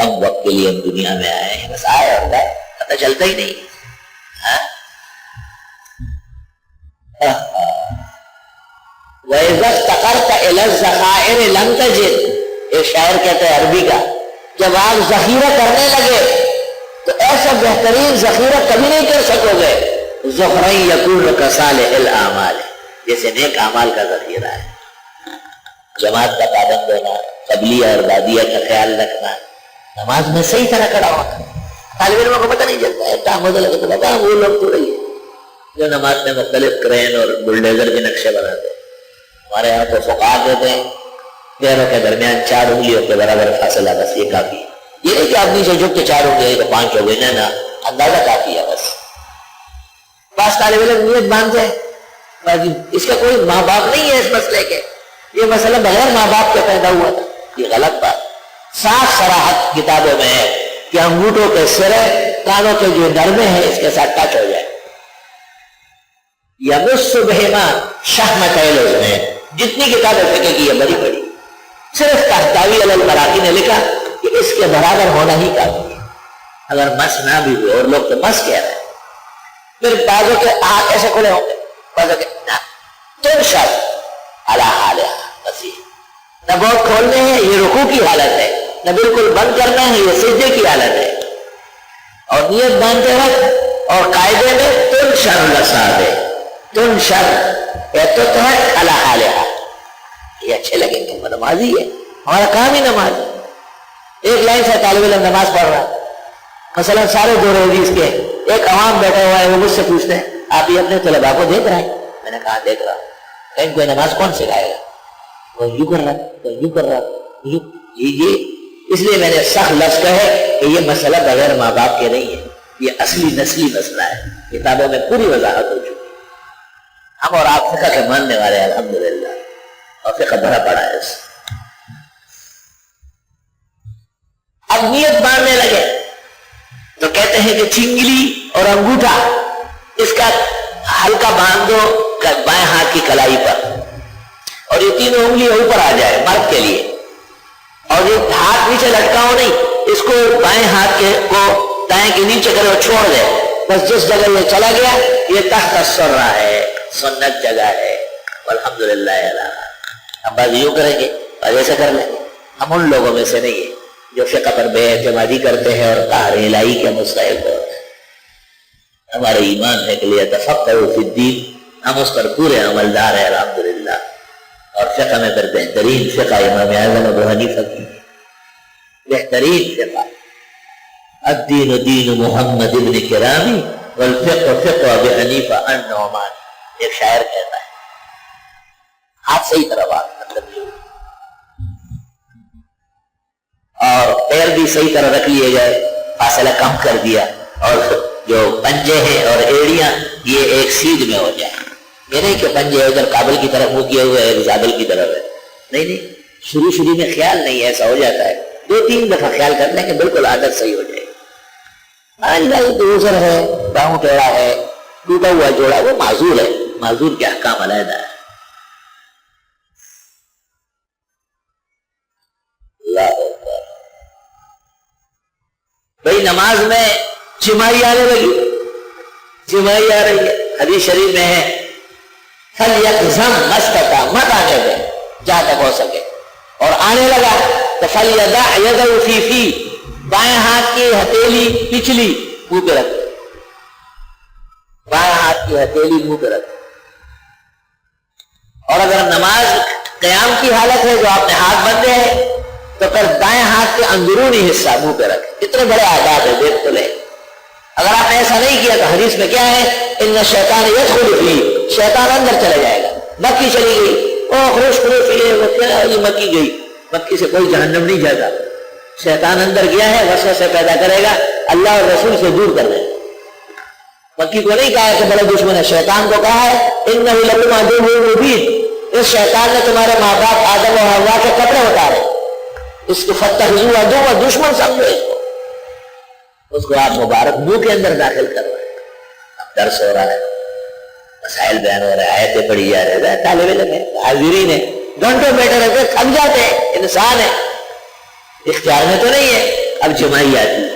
کم وقت کے لیے ہم دنیا میں آئے ہیں، بس آئے اور گئے، پتہ چلتا ہی نہیں۔ وَإِذَا افْتَقَرْتَ إِلَى الذَّخَائِرِ لَمْ تَجِدْ، ایک شاعر کہتے ہیں عربی کا، جب آپ ذخیرہ کرنے لگے تو ایسا بہترین ذخیرہ کبھی نہیں کر سکو گے۔ ذخرًا يَكُونُ كَصَالِحِ الْأَعْمَالِ، جیسے نیک اعمال کا ذخیرہ ہے، جماعت کا پابند ہونا، قبلیہ اور بادیہ کا خیال رکھنا، نماز میں صحیح طرح کھڑا ہونا۔ طالب علموں کو پتہ نہیں چلتا ہے، ٹام ہوتا لگے تو بتا وہ لوگ تو رہی ہے جو نماز میں مختلف کرین اور بلڈیزر کے نقشے بناتے ہیں۔ ہمارے یہاں تو فقہاء کہتے ہیں پیروں کے درمیان 4 انگلیوں کے برابر فاصلہ، بس یہ کافی ہے۔ یہ نہیں کہ آپ نیچے جھک کے 4 انگلیاں تو 5 ہو گئی، نہ اندازہ کافی ہے بس۔ بعض طالب علم نیت باندھتے ہیں، اس کا کوئی ماں باپ نہیں ہے اس مسئلے کے، یہ مسئلہ بغیر ماں باپ کے پیدا ہوا تھا، یہ غلط بات۔ صاف صراحت کتابوں میں ہے کہ انگوٹھوں کے سرے کانوں کے جو نرمے ہیں اس کے ساتھ ٹچ ہو جائے۔ یمس بہما شہمۃ العظم، جتنی کتابیں فقہ کی ہے بڑی بڑی، صرف تحتوی علی المراقی نے لکھا کہ اس کے برابر ہونا ہی کافی ہے، اگر مس نہ بھی ہوئے، اور لوگ تو مس کہہ رہے ہیں۔ پھر بعضوں کے ہاتھ ایسے کھلے ہوں گے، بعضوں کے نہ، تنشر علی حالہا، بس یہ نہ بہت کھولنے ہیں، یہ رکوع کی حالت ہے، نہ بالکل بند کرنا ہے، یہ سجدے کی حالت ہے۔ اور نیت باندھتے وقت اور قاعدے میں تنشر لصابے، تنشر تطہر علی حالہا، یہ اچھے لگیں گے، نمازی ہے، ہمارا کام ہی نماز ہے۔ ایک لائن سے طالب علم نماز پڑھ رہا ہے، مثلا سارے دور حدیث کے، ایک عوام بیٹھا ہوا ہے، وہ مجھ سے پوچھتے ہیں آپ یہ اپنے طلباء کو دیکھ رہے ہیں؟ میں نے کہا دیکھ رہا ہوں۔ کہیں کوئی نماز کون سکھائے گا؟ وہ یوں کر رہا، تو یوں کر رہا، یہ اس لیے میں نے سخت لفظ کہے کہ یہ مسئلہ بغیر ماں باپ کے نہیں ہے، یہ اصلی نسلی مسئلہ ہے، کتابوں میں پوری وضاحت ہو چکی ہے۔ ہم اور آپ فقہ کے ماننے والے ہیں الحمدللہ، اور فقہ بھرا پڑا ہے اس۔ اب نیت باندھنے لگے تو کہتے ہیں کہ چنگلی اور انگوٹھا اس کا ہلکا باندھ دو بائیں ہاتھ کی کلائی پر، اور یہ تینوں انگلیاں اوپر آ جائے مرد کے لیے، اور یہ ہاتھ نیچے لٹکاؤ نہیں، اس کو بائیں ہاتھ کے کو دائیں کے نیچے کرے اور چھوڑ دے، بس جس جگہ یہ چلا گیا یہ تحت السرہ ہے، سنت جگہ ہے، والحمدللہ۔ اب بات یوں کریں گے اور ایسا کر لیں گے، ہم ان لوگوں میں سے نہیں ہیں جو فقہ پر بے اعتمادی کرتے ہیں اور قہر الہی کے مستحق ہوتے ہیں۔ ہمارے ایمان ہے کہ لیتفقہوا فی الدین، ہم اس پر پورے عملدار ہیں الحمدللہ۔ اور فقہ میں پھر بہترین فقہ امام اعظم ابو حنیفہ کی، بہترین فقہ، الدین دین محمد ابن کرامی والفقہ فقہ ابی حنیفہ النعمان، ایک شاعر کہتا ہے۔ ہاتھ صحیح طرح بات مطلب یہ، اور پیر بھی صحیح طرح رکھ لیے گئے، فاصلہ کم کر دیا، اور جو پنجے ہیں اور ایڑیاں یہ ایک سیدھ میں ہو جائیں۔ یہ نہیں کہ پنجے ادھر کابل کی طرف منہ کیے ہوئے ہے، زابل کی طرف ہے، نہیں، شروع میں خیال نہیں ایسا ہو جاتا ہے، 2-3 دفعہ خیال کر لیں کہ بالکل عادت صحیح ہو جائے۔ آج کل دوسر ہے، باؤں ٹیڑھا ہے، ٹوٹا ہوا جوڑا، وہ معذور ہے، معذور کے احکام علیحدہ ہے۔ بھئی نماز میں چمائی آنے لگی، چمائی آ رہی ہے، حدیث شریف میں ہے فَلْيَقْزَمْ مَسْتَطَاعَ، مت آنے دے جہاں تک ہو سکے، اور آنے لگا تو فَلْيَدَعْ يَدَهُ فِي فِي، بائیں ہاتھ کی ہتھیلی پچھلی منہ پہ رکھ، بائیں ہاتھ کی ہتھیلی منہ پہ رکھ۔ اور اگر نماز قیام کی حالت ہے جو آپ نے ہاتھ بندھے ہیں تو پھر دائیں ہاتھ کے اندرونی حصہ منہ پہ رکھیں۔ اتنے بڑے آداب ہے، دیکھ تو لیں۔ اگر آپ نے ایسا نہیں کیا تو حدیث میں کیا ہے، ان الشیطان یدخل فیہ، شیطان اندر چلے جائے گا۔ مکی چلی گئی، او خروش وہ کیا یہ مکی گئی، مکی سے کوئی جہنم نہیں جاتا، شیطان اندر گیا ہے، وسوسے پیدا کرے گا، اللہ اور رسول سے دور کر دے۔ مکی کو نہیں کہا ہے کہ بڑا دشمن ہے، شیطان کو کہا ہے انہ لکم عدو مبین، اس شیطان نے تمہارے ماں باپ آدم و حوا کے کپڑے اتارے، اس کو فاتخذوہ عدوا، دشمن سمجھو اس کو آپ مبارک منہ کے اندر داخل کر رہے ہیں۔ اب درس ہو رہا ہے، مسائل بیان ہو رہے ہیں، آیتیں پڑھی جا رہے ہیں، طالب علم ہے، حاضرین ہے، گھنٹوں بیٹھے رہتے تھک جاتے ہیں، انسان ہے، اختیار میں تو نہیں ہے۔ اب جمائی آتی ہے.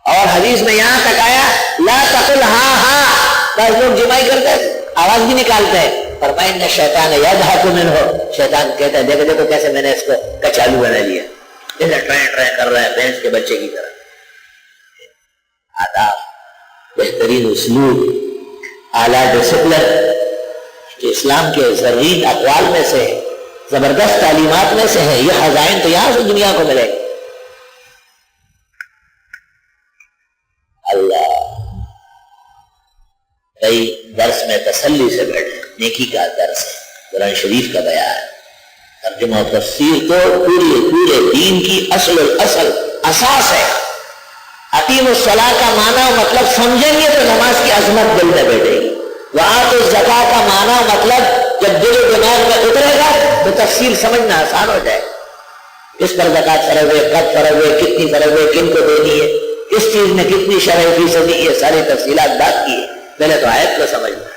اور حدیث میں یہاں تک آیا لا تقل ہاں ہاں. بعض لوگ جمائی کرتے ہیں آواز بھی نکالتے ہیں. فرمایا ان شیطان یضحک منہ. شیطان کہتا ہے دیکھو دیکھو کیسے میں نے اس کو کچالو بنا لیا, جیسے ٹرین ٹرین کر رہا ہے بھینس کے بچے کی طرح. آداب, بہترین اسلوب, اعلیٰ ڈسپلن جو اسلام کے زرین اقوال میں سے ہے, زبردست تعلیمات میں سے ہے. یہ خزائن تو یہاں سے دنیا کو ملے. اللہ کئی درس میں تسلی سے بیٹھے, نیکی کا درس ہے, قرآن شریف کا بیان, ترجمہ و تفسیر تو پورے دین کی اصل اساس ہے. اقیم الصلاۃ کا معنی و مطلب سمجھیں گے تو نماز کی عظمت دل میں بیٹھے گی. وآتوا الزکاۃ کا معنی و مطلب جب دل و دماغ میں اترے گا تو تفسیر سمجھنا آسان ہو جائے. کس پر زکات فرض ہے, کب فرض ہے, کتنی فرض ہے, کن کو دینی ہے, کس چیز میں کتنی شرح فیصدی, یہ ساری تفصیلات بات کی ہے. پہلے تو آیت کو سمجھنا.